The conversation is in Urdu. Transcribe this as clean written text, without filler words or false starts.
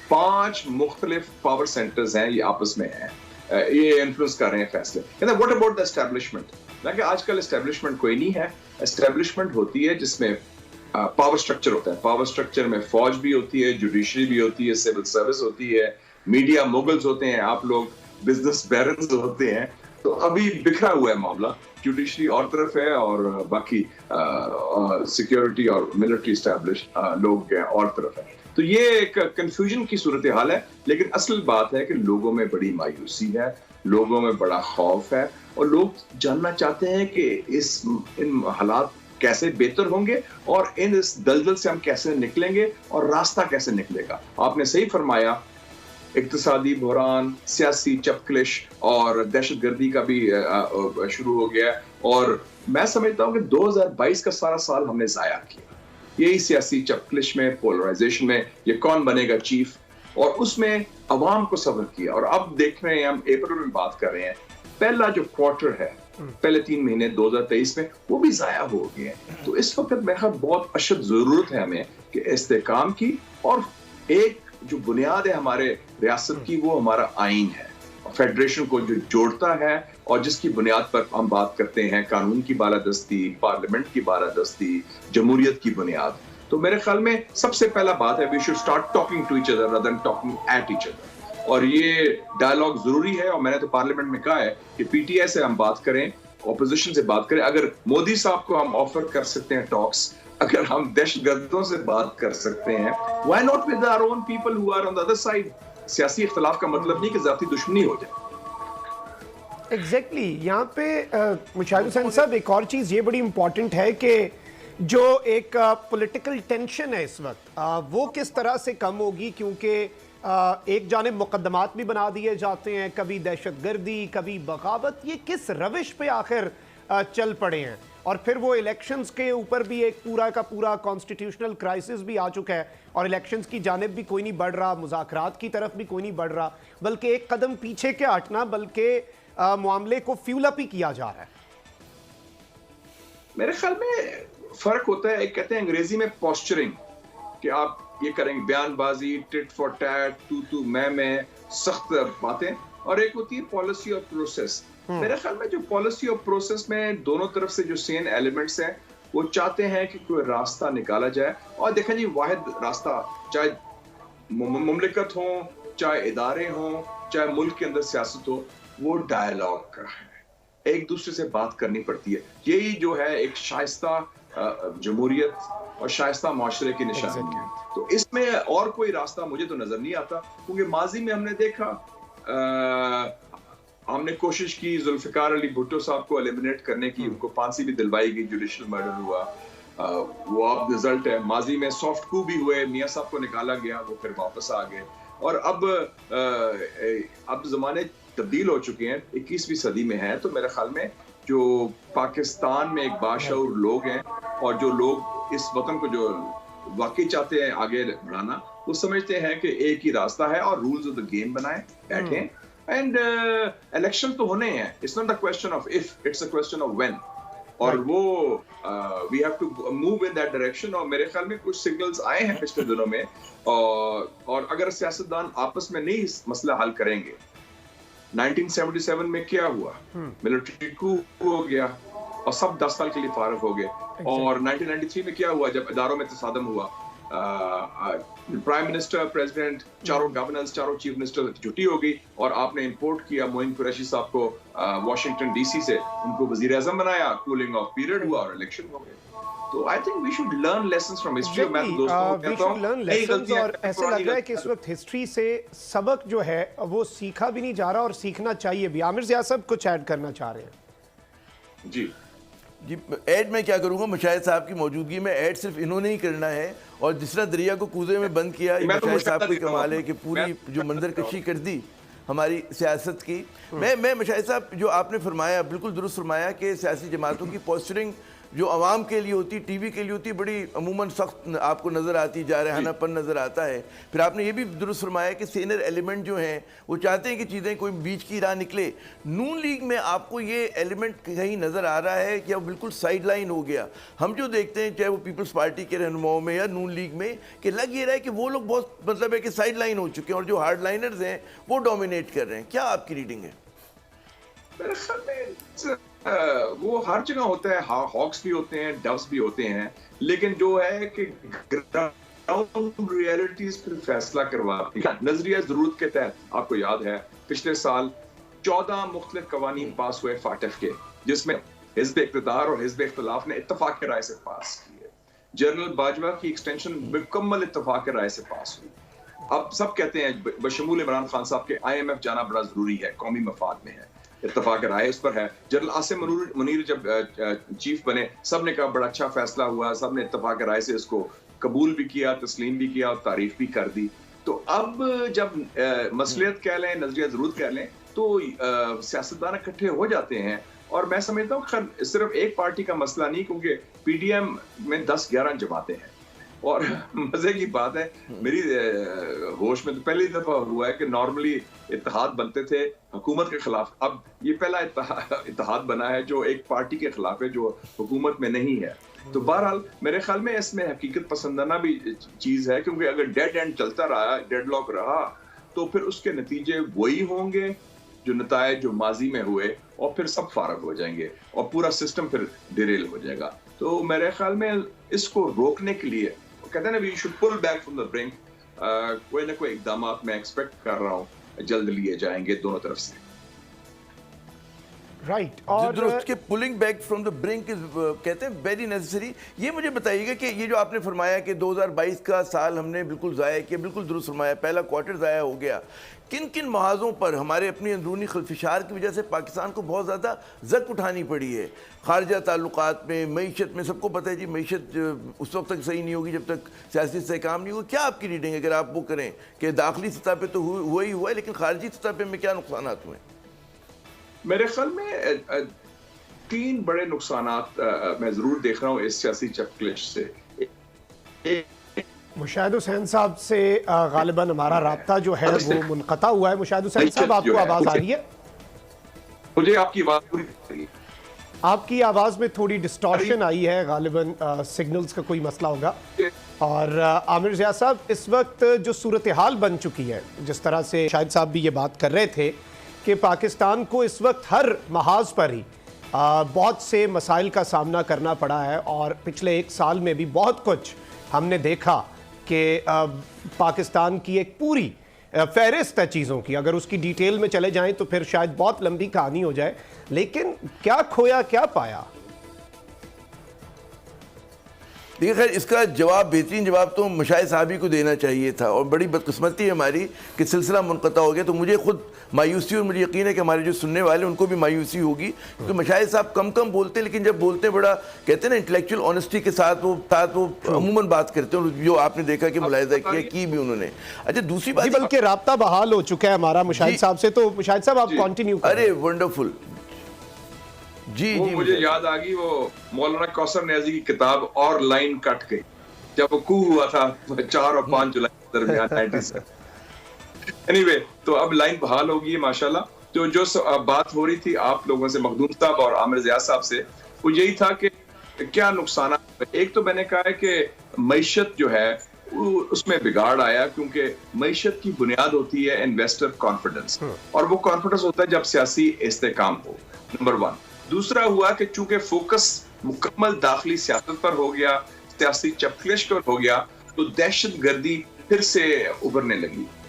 5 مختلف پاور سینٹرز ہیں یہ آپس میں ہیں, یہ انفلوئنس کر رہے ہیں فیصلے. What about the establishment? کہ آج کل اسٹیبلشمنٹ کوئی نہیں ہے. اسٹیبلشمنٹ ہوتی ہے جس میں پاور سٹرکچر ہوتا ہے. پاور سٹرکچر میں فوج بھی ہوتی ہے, جوڈیشری بھی ہوتی ہے, سول سروس ہوتی ہے, میڈیا موگلز ہوتے ہیں, آپ لوگ بزنس بیرنز ہوتے ہیں. تو ابھی بکھرا ہوا ہے معاملہ, جوڈیشری اور طرف ہے اور باقی سیکیورٹی اور ملٹری اسٹیبلش لوگ اور طرف ہے. تو یہ ایک کنفیوژن کی صورتحال ہے. لیکن اصل بات ہے کہ لوگوں میں بڑی مایوسی ہے, لوگوں میں بڑا خوف ہے, اور لوگ جاننا چاہتے ہیں کہ ان حالات کیسے بہتر ہوں گے اور اس دلدل سے ہم کیسے نکلیں گے اور راستہ کیسے نکلے گا. آپ نے صحیح فرمایا, اقتصادی بحران, سیاسی چپکلش اور دہشت گردی کا بھی شروع ہو گیا, اور میں سمجھتا ہوں کہ 2022 کا سارا سال ہم نے ضائع کیا یہی سیاسی چپکلش میں, پولرائزیشن میں, یہ کون بنے گا چیف, اور اس میں عوام کو صبر کیا. اور اب دیکھ رہے ہیں, ہم اپریل میں بات کر رہے ہیں, پہلا جو کوارٹر ہے, پہلے 3 مہینے 2023 میں, وہ بھی ضائع ہو گئے. تو اس وقت میں بہت اشد ضرورت ہے ہمیں کہ استحکام کی, اور ایک جو بنیاد ہے ہمارے ریاست کی وہ ہمارا آئین ہے, فیڈریشن کو جو جوڑتا ہے اور جس کی بنیاد پر ہم بات کرتے ہیں قانون کی بالادستی, پارلیمنٹ کی بالادستی, جمہوریت کی بنیاد. تو میرے خیال میں سب سے پہلا بات ہے we should start talking to each other rather than talking at each other. اور یہ ڈائلاگ ضروری ہے, اور میں نے تو پارلیمنٹ میں کہا ہے کہ پی ٹی آئی سے ہم بات کریں, اپوزیشن سے بات کریں. اگر مودی صاحب کو ہم آفر کر سکتے ہیں ٹاکس, اگر ہم دہشت گردوں سے بات کر سکتے ہیں, why not with our own people who are on the other side. سیاسی اختلاف کا مطلب نہیں کہ ذاتی دشمنی ہو جائے. ایگزیکٹلی یہاں پہ مشاہد حسین صاحب ایک اور چیز یہ بڑی امپورٹنٹ ہے کہ جو ایک پولیٹیکل ٹینشن ہے اس وقت, وہ کس طرح سے کم ہوگی, کیونکہ ایک جانب مقدمات بھی بنا دیے جاتے ہیں, کبھی دہشت گردی, کبھی بغاوت, یہ کس روش پہ آخر چل پڑے ہیں. اور پھر وہ الیکشنز کے اوپر بھی ایک پورا کا پورا کانسٹیٹیوشنل کرائسس بھی آ چکا ہے, اور الیکشنز کی جانب بھی کوئی نہیں بڑھ رہا, مذاکرات کی طرف بھی کوئی نہیں بڑھ رہا, بلکہ ایک قدم پیچھے کے ہٹنا, بلکہ معاملے کو فیول اپ ہی کیا جا رہا ہے. میرے خیال میں فرق ہوتا ہے, ایک کہتے ہیں انگریزی میں پوسچرنگ, کہ آپ یہ کریں گے بیان بازی, ٹٹ فار ٹیٹ, تو میں سخت باتیں, اور ایک ہوتی ہے پالیسی اور پروسیس. میرے خیال میں جو پالیسی اور پروسیس میں دونوں طرف سے جو سین ایلیمنٹس ہیں, وہ چاہتے ہیں کہ کوئی راستہ نکالا جائے. اور دیکھیں جی, واحد راستہ, چاہے مملکت ہوں, چاہے ادارے ہوں, چاہے ملک کے اندر سیاست ہو, وہ ڈائیلاگ کا ہے, ایک دوسرے سے بات کرنی پڑتی ہے. یہی جو ہے ایک شائستہ جمہوریت اور شائستہ معاشرے کی نشانی ہے. تو اس میں اور کوئی راستہ مجھے تو نظر نہیں آتا, کیونکہ ماضی میں ہم نے دیکھا, ہم نے کوشش کی ذوالفقار علی بھٹو صاحب کو ایلیمنیٹ کرنے کی, ان کو پھانسی بھی دلوائی گئی, جوڈیشل مرڈر ہوا, وہ اب رزلٹ ہے. ماضی میں سافٹ کو بھی ہوئے, میاں صاحب کو نکالا گیا, وہ پھر واپس آ گئے. اور اب زمانے تبدیل ہو چکے ہیں, 21ویں صدی میں ہیں. تو میرے خیال میں جو پاکستان میں ایک باشعور لوگ ہیں, اور جو لوگ اس وطن کو جو واقعی چاہتے ہیں آگے بڑھانا, وہ سمجھتے ہیں کہ ایک ہی راستہ ہے, اور رولز آف دا گیم بنائیں, بیٹھیں, اینڈ الیکشن تو ہونے ہیں. It's not a question of if, it's a question of when. اور وہ we have to move in that direction. اور میرے خیال میں کچھ سگنلز آئے ہیں پچھلے دنوں میں, اور اگر سیاستدان آپس میں نہیں اس مسئلہ حل کریں گے, 1977 میں کیا ہوا, ملٹری کو ہو گیا اور سب 10 سال کے لیے فارغ ہو گئے. اور 1993 میں کیا ہوا, جب اداروں میں تصادم ہوا, پرائم منسٹر, پریزیڈنٹ, چاروں گورنرز, چاروں چیف منسٹر چھٹی ہو گئی, اور آپ نے امپورٹ کیا معین قریشی صاحب کو واشنگٹن ڈی سی سے, ان کو وزیر اعظم بنایا, کولنگ آف پیریڈ ہوا اور الیکشن ہو گئے. تو I think we should learn lessons from history. میں تو دوستوں کو کہتا ہوں, اور ایسے لگ رہا ہے کہ اس وقت ہسٹری سے سبق جو ہے وہ سیکھا بھی نہیں جا رہا, اور سیکھنا چاہیے بھی. عامر ضیاء صاحب کچھ ایڈ کرنا چاہ رہے ہیں. جی ایڈ میں کیا کروں گا, مشاہد صاحب کی موجودگی میں ایڈ صرف انہوں نے ہی کرنا ہے. اور جس طرح دریا کو کوزے میں بند کیا, مشاہد صاحب کو کمال ہے کہ پوری جو منظر کشی کر دی ہماری سیاست کی. میں مشاہد صاحب جو آپ نے فرمایا بالکل درست فرمایا کہ سیاسی جماعتوں کی پوسچرنگ جو عوام کے لیے ہوتی, ٹی وی کے لیے ہوتی, بڑی عموماً سخت آپ کو نظر آتی, جارحانہ پن نظر آتا ہے. پھر آپ نے یہ بھی درست فرمایا کہ سینئر ایلیمنٹ جو ہیں وہ چاہتے ہیں کہ چیزیں کوئی بیچ کی راہ نکلے. نون لیگ میں آپ کو یہ ایلیمنٹ کہیں نظر آ رہا ہے کہ اب بالکل سائیڈ لائن ہو گیا؟ ہم جو دیکھتے ہیں چاہے وہ پیپلز پارٹی کے رہنماؤں میں یا نون لیگ میں, کہ لگ یہ رہا ہے کہ وہ لوگ بہت مطلب ہے کہ سائیڈ لائن ہو چکے ہیں اور جو ہارڈ لائنرز ہیں وہ ڈومینیٹ کر رہے ہیں. کیا آپ کی ریڈنگ ہے؟ میرے خیال میں وہ ہر جگہ ہوتا ہے, ہاکس بھی ہوتے ہیں, ڈوز بھی ہوتے ہیں, لیکن جو ہے کہ گراؤنڈ ریئلٹیز پھر فیصلہ کرواتی ہے. نظریہ ضرورت کے تحت آپ کو یاد ہے پچھلے سال 14 مختلف قوانین پاس ہوئے فاٹف کے, جس میں حزب اقتدار اور حزب اختلاف نے اتفاق رائے سے پاس کیے. جنرل باجوہ کی ایکسٹینشن مکمل اتفاق رائے سے پاس ہوئی. اب سب کہتے ہیں بشمول عمران خان صاحب کے IMF جانا بڑا ضروری ہے, قومی مفاد میں ہے, اتفاق رائے اس پر ہے. جنرل عاصم منیر جب چیف بنے سب نے کہا بڑا اچھا فیصلہ ہوا, سب نے اتفاق رائے سے اس کو قبول بھی کیا, تسلیم بھی کیا اور تعریف بھی کر دی. تو اب جب مصلحت کہہ لیں, نظریہ ضرورت کہہ لیں, تو سیاستدان اکٹھے ہو جاتے ہیں. اور میں سمجھتا ہوں صرف ایک پارٹی کا مسئلہ نہیں, کیونکہ PDM میں 10-11 جماعتیں ہیں. اور مزے کی بات ہے, میری ہوش میں تو پہلی دفعہ ہوا ہے کہ نارملی اتحاد بنتے تھے حکومت کے خلاف, اب یہ پہلا اتحاد بنا ہے جو ایک پارٹی کے خلاف ہے جو حکومت میں نہیں ہے. تو بہرحال میرے خیال میں اس میں حقیقت پسندانہ بھی چیز ہے, کیونکہ اگر ڈیڈ اینڈ چلتا رہا, ڈیڈ لاک رہا, تو پھر اس کے نتیجے وہی ہوں گے جو نتائج جو ماضی میں ہوئے, اور پھر سب فارغ ہو جائیں گے اور پورا سسٹم پھر ڈیریل ہو جائے گا. تو میرے خیال میں اس کو روکنے کے لیے کہتے ہیں نا we should pull back from the brink, کوئی نہ کوئی اقدامات میں ایکسپیکٹ کر رہا ہوں جلد لیے جائیں گے دونوں طرف سے. رائٹ, اور درست کہ pulling back from the brink کہتے ہیں ویری نیسیسری. یہ مجھے بتائیے گا کہ یہ جو آپ نے فرمایا کہ 2022 کا سال ہم نے بالکل ضائع کیا, بالکل درست فرمایا, پہلا کوارٹر ضائع ہو گیا. کن کن محاذوں پر ہمارے اپنی اندرونی خلفشار کی وجہ سے پاکستان کو بہت زیادہ زک اٹھانی پڑی ہے؟ خارجہ تعلقات میں, معیشت میں, سب کو پتہ ہے جی معیشت اس وقت تک صحیح نہیں ہوگی جب تک سیاسی استحکام نہیں ہوگا. کیا آپ کی ریڈنگ ہے اگر آپ وہ کریں کہ داخلی سطح پہ تو ہوا ہی ہوا ہے, لیکن خارجی سطح پہ میں کیا نقصانات ہوئے؟ میرے خیال میں 3 بڑے نقصانات میں ضرور دیکھ رہا ہوں اس سیاسی چپکلش سے. مشاہد حسین صاحب سے غالباً ہمارا رابطہ جو ہے وہ منقطع ہوا ہے. مشاہد حسین صاحب, آپ کو آواز آ رہی ہے؟ مجھے آپ کی آواز پوری آ رہی ہے. آپ کی آواز میں تھوڑی ڈسٹارشن آئی ہے, غالباً سگنلز کا کوئی مسئلہ ہوگا. اور عامر ضیاء صاحب, اس وقت جو صورتحال بن چکی ہے, جس طرح سے شاہد صاحب بھی یہ بات کر رہے تھے کہ پاکستان کو اس وقت ہر محاذ پر ہی بہت سے مسائل کا سامنا کرنا پڑا ہے, اور پچھلے 1 سال میں بھی بہت کچھ ہم نے دیکھا کہ پاکستان کی ایک پوری فہرست ہے چیزوں کی. اگر اس کی ڈیٹیل میں چلے جائیں تو پھر شاید بہت لمبی کہانی ہو جائے, لیکن کیا کھویا کیا پایا؟ دیکھیں خیر, اس کا جواب, بہترین جواب تو مشاہد صاحب ہی کو دینا چاہیے تھا, اور بڑی بدقسمتی ہے ہماری کہ سلسلہ منقطع ہو گیا. تو مجھے خود مایوسی, اور مجھے یقین ہے کہ ہمارے جو سننے والے ان کو بھی مایوسی ہوگی, کیونکہ مشاہد صاحب کم بولتے ہیں, لیکن جب بولتے ہیں بڑا کہتے ہیں نا انٹلیکچوئل آنیسٹی کے ساتھ وہ عموماً بات کرتے ہیں, جو آپ نے دیکھا کہ ملاحظہ کی بھی انہوں نے. اچھا, دوسری بات, بلکہ رابطہ بحال ہو چکا ہے ہمارا مشاہد صاحب سے, تو مشاہد صاحب آپ کنٹینیو کریں. ارے ونڈرفل. جی مجھے یاد آ گئی وہ مولانا کوثر نیازی کی کتاب اور لائن کٹ گئی, جب وہ کو ہوا تھا 4 اور 5 جولائی کے درمیان 97. اینی وے, تو اب لائن بحال ہوگی ماشاءاللہ. تو جو بات ہو رہی تھی آپ لوگوں سے, مخدوم صاحب اور عامر ضیاء صاحب سے, وہ یہی تھا کہ کیا نقصانات. ایک تو میں نے کہا ہے کہ معیشت جو ہے اس میں بگاڑ آیا, کیونکہ معیشت کی بنیاد ہوتی ہے انویسٹر کانفیڈنس, اور وہ کانفیڈنس ہوتا ہے جب سیاسی استحکام ہو, نمبر 1. دوسرا ہوا کہ چونکہ فوکس مکمل داخلی سیاست پر ہو گیا, سیاسی چپکلش پر ہو گیا, تو دہشت گردی پھر سے ابھرنے لگی.